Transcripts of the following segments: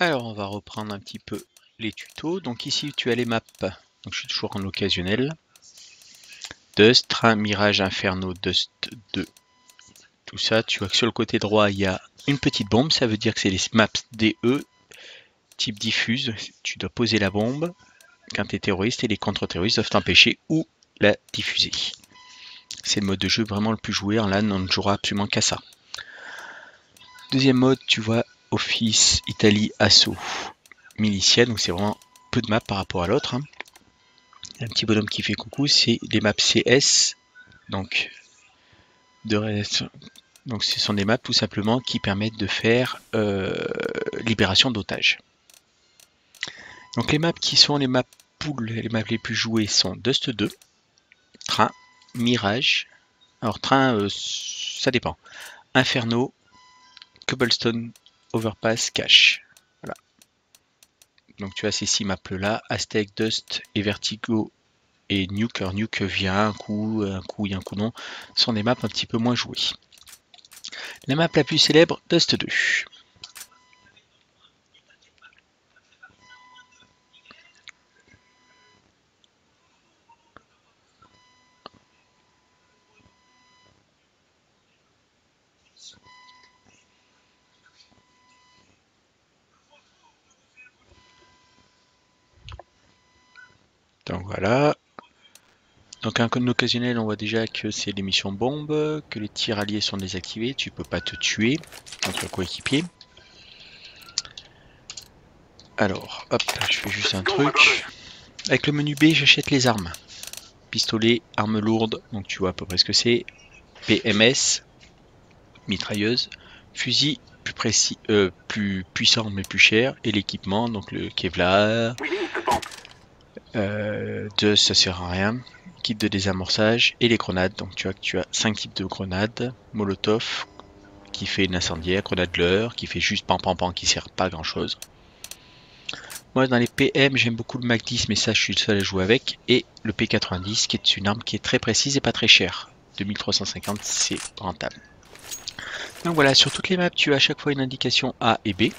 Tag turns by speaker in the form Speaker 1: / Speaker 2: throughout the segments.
Speaker 1: Alors, on va reprendre un petit peu les tutos. Donc ici, tu as les maps. Donc je suis toujours en occasionnel. Dust, Train, Mirage, Inferno, Dust 2. Tout ça, tu vois que sur le côté droit, il y a une petite bombe. Ça veut dire que c'est les maps DE, type diffuse. Tu dois poser la bombe quand tu es terroriste et les contre-terroristes doivent t'empêcher ou la diffuser. C'est le mode de jeu vraiment le plus joué. En LAN, on ne jouera absolument qu'à ça. Deuxième mode, tu vois Office, Italie, Assaut, Militia. Donc c'est vraiment peu de maps par rapport à l'autre. Un petit bonhomme qui fait coucou, c'est les maps CS. Donc, donc ce sont des maps tout simplement qui permettent de faire libération d'otages. Donc les maps qui sont les maps pool, les maps les plus jouées sont Dust 2, Train, Mirage. Alors Train, ça dépend. Inferno, Cobblestone, Overpass, Cache. Voilà. Donc tu as ces 6 maps là, Aztec, Dust et Vertigo et Nuke. Alors Nuke vient un coup oui, un coup non. Ce sont des maps un petit peu moins jouées. La map la plus célèbre, Dust 2. Donc voilà. Donc un occasionnel, on voit déjà que c'est les missions bombes, que les tirs alliés sont désactivés, tu peux pas te tuer contre coéquipier. Alors, hop, je fais juste un truc. Avec le menu B, j'achète les armes. Pistolet, arme lourde, donc tu vois à peu près ce que c'est. PMS, mitrailleuse, fusil plus précis, plus puissant mais plus cher, et l'équipement, donc le Kevlar. Ça sert à rien. Kit de désamorçage et les grenades. Donc tu vois que tu as 5 types de grenades. Molotov qui fait une incendiaire, grenade leurre qui fait juste pan pan pan qui sert pas à grand chose. Moi dans les PM j'aime beaucoup le Mac 10 mais ça je suis le seul à jouer avec. Et le P90 qui est une arme qui est très précise et pas très chère. 2350 c'est rentable. Donc voilà, sur toutes les maps tu as à chaque fois une indication A et B.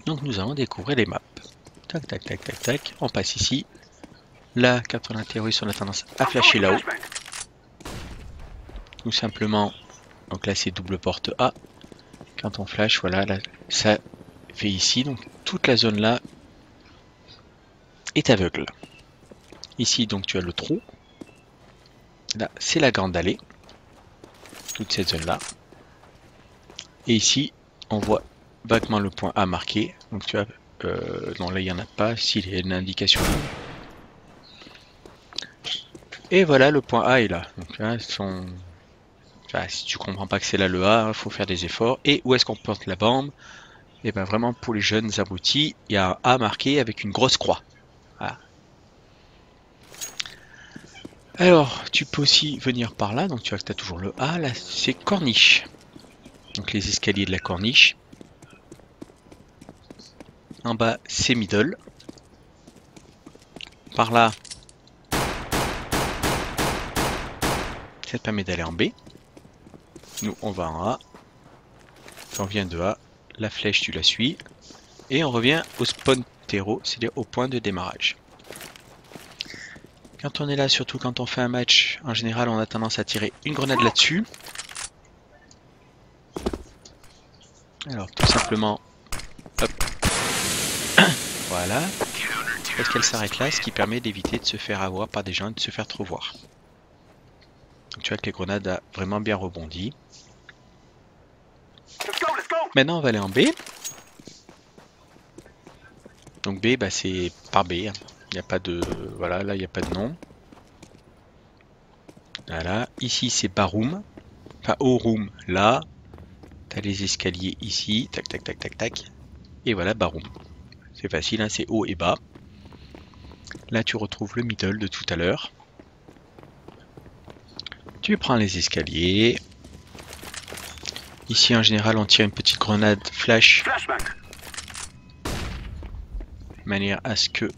Speaker 1: Donc nous allons découvrir les maps. Tac tac tac tac tac, on passe ici. Là, quand on a terroriste, on a tendance à flasher là-haut. Tout simplement, donc là c'est double porte A. Quand on flash, voilà, là, ça fait ici. Donc toute la zone là est aveugle. Ici, donc tu as le trou. Là, c'est la grande allée. Toute cette zone là. Et ici, on voit vaguement le point A marqué. Donc tu as, non là il n'y en a pas. Ici, il y a une indication. Et voilà, le point A est là. Donc là, si tu comprends pas que c'est là le A, il faut faire des efforts. Et où est-ce qu'on porte la bombe? Et bien vraiment pour les jeunes abrutis, il y a un A marqué avec une grosse croix. Voilà. Alors, tu peux aussi venir par là, donc tu vois que tu as toujours le A, là c'est corniche. Donc les escaliers de la corniche. En bas c'est middle. Par là, ça te permet d'aller en B. Nous on va en A. Quand on vient de A, la flèche tu la suis. Et on revient au spawn terreau, c'est-à-dire au point de démarrage. Quand on est là, surtout quand on fait un match, en général on a tendance à tirer une grenade là-dessus. Alors tout simplement, hop, voilà, parce qu'elle s'arrête là, ce qui permet d'éviter de se faire avoir par des gens et de se faire trop voir. Donc tu vois que les grenades a vraiment bien rebondi. Maintenant on va aller en B. Donc B, bah, c'est par B. Il n'y a pas de, voilà, là il n'y a pas de nom. Voilà, ici c'est Baroom, enfin O-Room là. T'as les escaliers ici, tac tac tac tac tac. Et voilà Baroom. C'est facile, hein, c'est haut et bas. Là tu retrouves le middle de tout à l'heure. Tu prends les escaliers. Ici en général on tire une petite grenade flash. De manière à ce que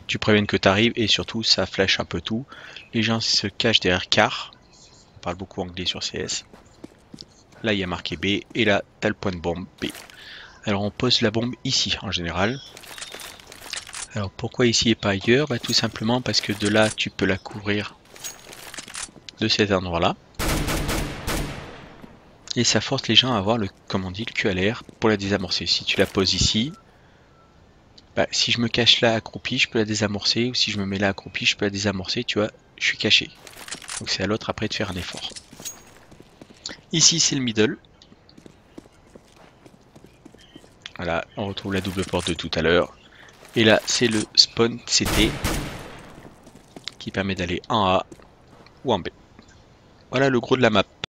Speaker 1: tu préviennes que tu arrives et surtout ça flash un peu tout. Les gens se cachent derrière car. On parle beaucoup anglais sur CS. Là il y a marqué B et là tu as le point de bombe B. Alors on pose la bombe ici en général. Alors pourquoi ici et pas ailleurs? Bah, tout simplement parce que de là tu peux la couvrir de cet endroit là. Et ça force les gens à avoir le, comme on dit, le cul à l'air pour la désamorcer. Si tu la poses ici, bah, si je me cache là accroupi, je peux la désamorcer. Ou si je me mets là accroupi, je peux la désamorcer. Tu vois, je suis caché. Donc c'est à l'autre après de faire un effort. Ici c'est le middle. Voilà, on retrouve la double porte de tout à l'heure. Et là c'est le spawn CT qui permet d'aller en A ou en B. Voilà le gros de la map.